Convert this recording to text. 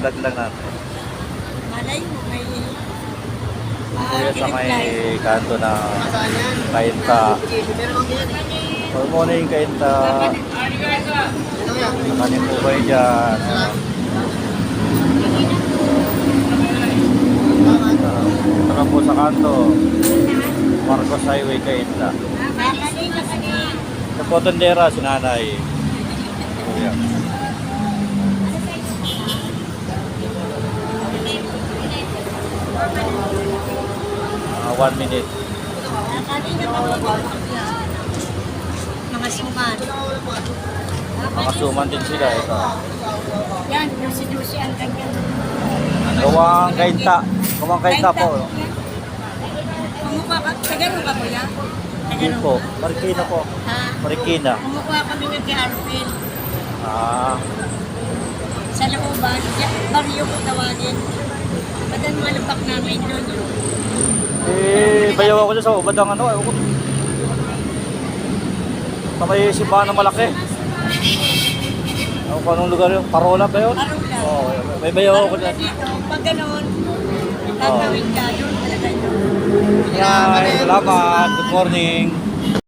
i-vlog lang natin. Malay mo, may... Dito sa may kanto na Kainta. Good morning, Kainta. Nakanin po kayo dyan. Ito na po sa kanto. Marcos Highway, Kainta. Sa Potondera, si nanay. Kuya. 1 minute. Mga suman. Mga suman din sila. Ito. Yan, dusi-dusi ang ganyan. Gawang Kainta. Gawang Kainta po. Kumukha ka, Tagaro ka kuya? Hindi po. Marikina po. Ha? Marikina. Kumukha kami ng kay Arvin. Ah. Sa looban, baryo ko tawagin. Badan mga lupak namin doon. Bayaw ako dyan sa ubad ang ano. Ayaw ko. Sa may simbahan na malaki. Ako kung anong lugar yun. Parola ba yun? Parola. Oo. May bayaw ako dyan. Dito, pag gano'n, tatawid ka doon talaga yun. Hi, salamat. Good morning.